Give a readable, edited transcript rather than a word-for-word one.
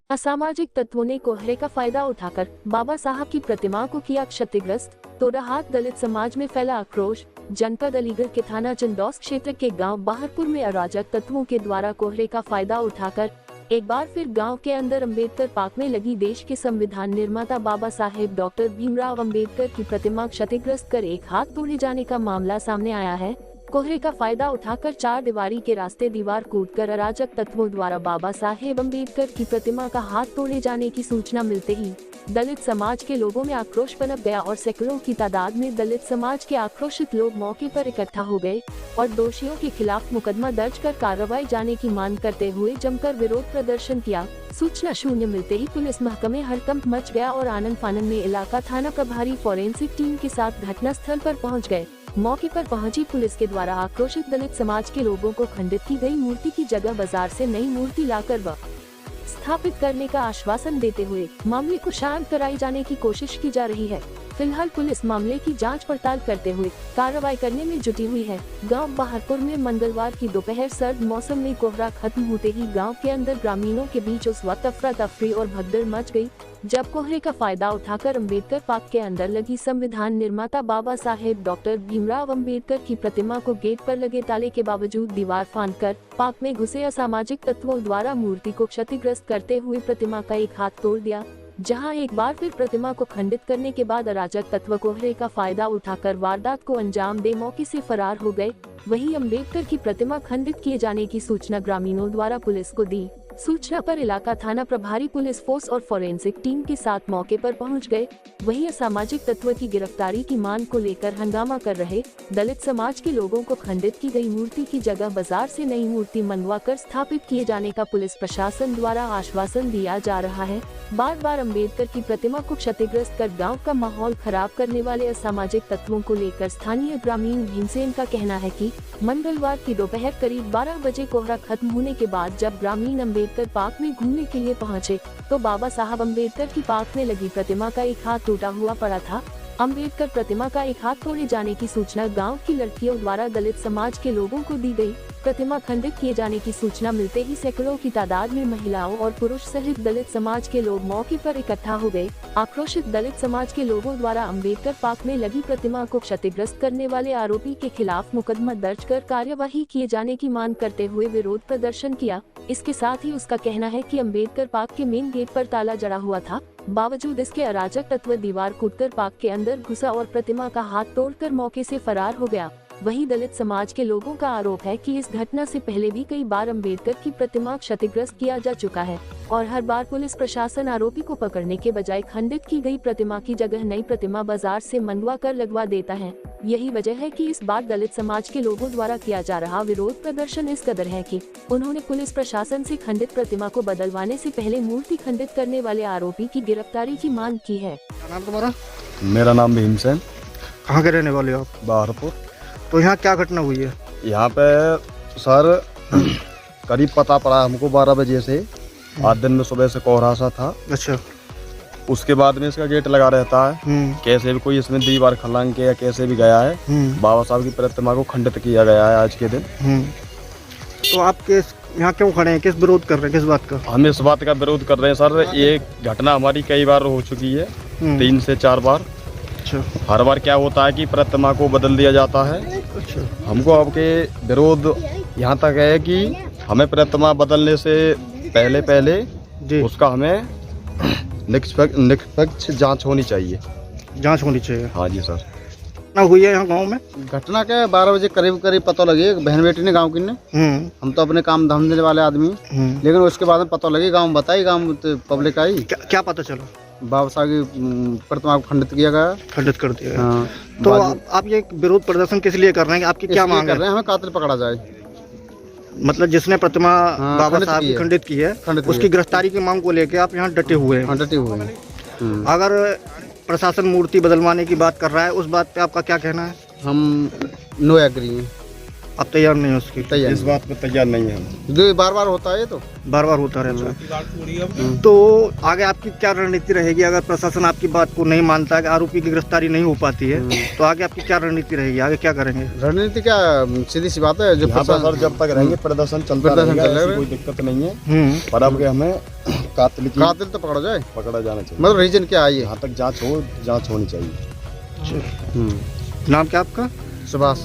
असामाजिक तत्वों ने कोहरे का फायदा उठाकर बाबा साहब की प्रतिमा को किया क्षतिग्रस्त, तो रहा दलित समाज में फैला आक्रोश। जनपद अलीगढ़ के थाना चंदौस क्षेत्र के गांव बाहरपुर में अराजक तत्वों के द्वारा कोहरे का फायदा उठाकर एक बार फिर गांव के अंदर अंबेडकर पार्क में लगी देश के संविधान निर्माता बाबा साहेब डॉक्टर भीमराव अंबेडकर की प्रतिमा क्षतिग्रस्त कर एक हाथ तोड़े जाने का मामला सामने आया है। कोहरे का फायदा उठाकर चार दीवारी के रास्ते दीवार कूदकर अराजक तत्वों द्वारा बाबा साहेब अंबेडकर की प्रतिमा का हाथ तोड़े जाने की सूचना मिलते ही दलित समाज के लोगों में आक्रोश पनप गया और सैकड़ों की तादाद में दलित समाज के आक्रोशित लोग मौके पर इकट्ठा हो गए और दोषियों के खिलाफ मुकदमा दर्ज कर कार्रवाई जाने की मांग करते हुए जमकर विरोध प्रदर्शन किया। सूचना शून्य मिलते ही पुलिस महकमे हड़कंप मच गया और आनन फानन में इलाका थाना प्रभारी फॉरेंसिक टीम के साथ घटनास्थल पर पहुंच गए। मौके पर पहुंची पुलिस के द्वारा आक्रोशित दलित समाज के लोगों को खंडित की गई मूर्ति की जगह बाजार से नई मूर्ति लाकर स्थापित करने का आश्वासन देते हुए मामले को शांत कराई जाने की कोशिश की जा रही है। फिलहाल पुलिस मामले की जांच पड़ताल करते हुए कार्रवाई करने में जुटी हुई है। गांव बाहरपुर में मंगलवार की दोपहर सर्द मौसम में कोहरा खत्म होते ही गांव के अंदर ग्रामीणों के बीच उस वक्त अफरा तफरी और भगदड़ मच गई, जब कोहरे का फायदा उठाकर अंबेडकर पार्क के अंदर लगी संविधान निर्माता बाबा साहेब डॉक्टर भीमराव अंबेडकर की प्रतिमा को गेट पर लगे ताले के बावजूद दीवार फांदकर पार्क में घुसे असामाजिक तत्वों द्वारा मूर्ति को क्षतिग्रस्त करते हुए प्रतिमा का एक हाथ तोड़ दिया। जहां एक बार फिर प्रतिमा को खंडित करने के बाद अराजक तत्व कोहरे का फायदा उठाकर वारदात को अंजाम दे मौके से फरार हो गए। वहीं अंबेडकर की प्रतिमा खंडित किए जाने की सूचना ग्रामीणों द्वारा पुलिस को दी। सूचना पर इलाका थाना प्रभारी पुलिस फोर्स और फॉरेंसिक टीम के साथ मौके पर पहुंच गए। वहीं असामाजिक तत्व की गिरफ्तारी की मांग को लेकर हंगामा कर रहे दलित समाज के लोगों को खंडित की गई मूर्ति की जगह बाजार से नई मूर्ति मंगवाकर स्थापित किए जाने का पुलिस प्रशासन द्वारा आश्वासन दिया जा रहा है। बार बार अंबेडकर की प्रतिमा को क्षतिग्रस्त कर गाँव का माहौल खराब करने वाले असामाजिक तत्वों को लेकर स्थानीय ग्रामीण भीमसेन का कहना है कि मंगलवार की दोपहर करीब 12 बजे कोहरा खत्म होने के बाद जब ग्रामीण अंबेडकर पार्क में घूमने के लिए पहुंचे तो बाबा साहब अंबेडकर की पार्क में लगी प्रतिमा का एक हाथ टूटा हुआ पड़ा था। अंबेडकर प्रतिमा का एक हाथ तोड़े जाने की सूचना गांव की लड़कियों द्वारा दलित समाज के लोगों को दी गई। प्रतिमा खंडित किए जाने की सूचना मिलते ही सैकड़ों की तादाद में महिलाओं और पुरुष सहित दलित समाज के लोग मौके पर इकट्ठा हो गए। आक्रोशित दलित समाज के लोगों द्वारा अंबेडकर पार्क में लगी प्रतिमा को क्षतिग्रस्त करने वाले आरोपी के खिलाफ मुकदमा दर्ज कर कार्यवाही किए जाने की मांग करते हुए विरोध प्रदर्शन किया। इसके साथ ही उसका कहना है कि अंबेडकर पार्क के मेन गेट पर ताला जड़ा हुआ था, बावजूद इसके अराजक तत्व दीवार कूदकर पार्क के अंदर घुसा और प्रतिमा का हाथ तोड़कर मौके से फरार हो गया। वहीं दलित समाज के लोगों का आरोप है कि इस घटना से पहले भी कई बार अंबेडकर की प्रतिमा क्षतिग्रस्त किया जा चुका है और हर बार पुलिस प्रशासन आरोपी को पकड़ने के बजाय खंडित की गई प्रतिमा की जगह नई प्रतिमा बाजार से मंगवा कर लगवा देता है। यही वजह है कि इस बार दलित समाज के लोगों द्वारा किया जा रहा विरोध प्रदर्शन इस कदर है कि उन्होंने पुलिस प्रशासन से खंडित प्रतिमा को बदलवाने से पहले मूर्ति खंडित करने वाले आरोपी की गिरफ्तारी की मांग की है। नाम तुम्हारा? मेरा नाम भीमसेन। कहाँ के रहने वाले हो आप? बाहरपुर। तो यहाँ क्या घटना हुई है? यहाँ पे सर करीब पता पड़ा हमको 12 बजे से, आज दिन में सुबह से कोहरा सा था। अच्छा। उसके बाद में इसका गेट लगा रहता है, कैसे भी कोई इसमें दीवार खलांग के या कैसे भी गया है, बाबा साहब की प्रतिमा को खंडित किया गया है आज के दिन। तो आप यहाँ क्यों खड़े हैं, किस विरोध कर रहे हैं, किस बात का? हम इस बात का विरोध कर रहे हैं सर, ये घटना हमारी कई बार हो चुकी है, 3 से 4 बार। अच्छा। हर बार क्या होता है कि प्रतिमा को बदल दिया जाता है। अच्छा। हमको आपके विरोध यहाँ तक है कि हमें प्रतिमा बदलने से पहले उसका हमें निष्पक्ष जांच होनी चाहिए। जांच होनी चाहिए। हाँ जी सर। ना हुई है यहाँ गांव में घटना के 12 बजे करीब पता लगी, बहन बेटी ने गांव की ने। हम तो अपने काम धंधे वाले आदमी, लेकिन उसके बाद में पता लगी, गांव बताई, गांव पब्लिक आई। क्या पता चला? बाबा साहब की प्रतिमा को खंडित किया गया, खंडित कर दिया। हाँ। तो आप ये विरोध प्रदर्शन किस लिए कर रहे हैं? आपकी क्या मांग है? हमें कातिल पकड़ा जाए, मतलब जिसने प्रतिमा बाबा साहब की खंडित की है उसकी गिरफ्तारी की मांग को लेकर आप यहाँ डटे हुए हैं? डटे हुए हैं। अगर प्रशासन मूर्ति बदलवाने की बात कर रहा है, उस बात पे आपका क्या कहना है? हम नो एग्री हैं। आप तैयार नहीं हो उसकी? तैयार इस बात पे तैयार नहीं है हम। जो बार बार होता है ये तो बार बार होता रहता है। तो आगे आपकी क्या रणनीति रहेगी अगर प्रशासन आपकी बात को नहीं मानता है, आरोपी की गिरफ्तारी नहीं हो पाती है, तो आगे आपकी क्या रणनीति रहेगी? आगे क्या करेंगे? रणनीति क्या, सीधी सी बात है, जो सर जब तक रहेंगे प्रदर्शन चलता रहेगा, ऐसी कोई दिक्कत नहीं है। पर अब हमें कातिल तो पकड़ा जाना चाहिए। मतलब रीजन क्या है? यहाँ तक जांच होनी चाहिए। नाम क्या आपका? सुभाष।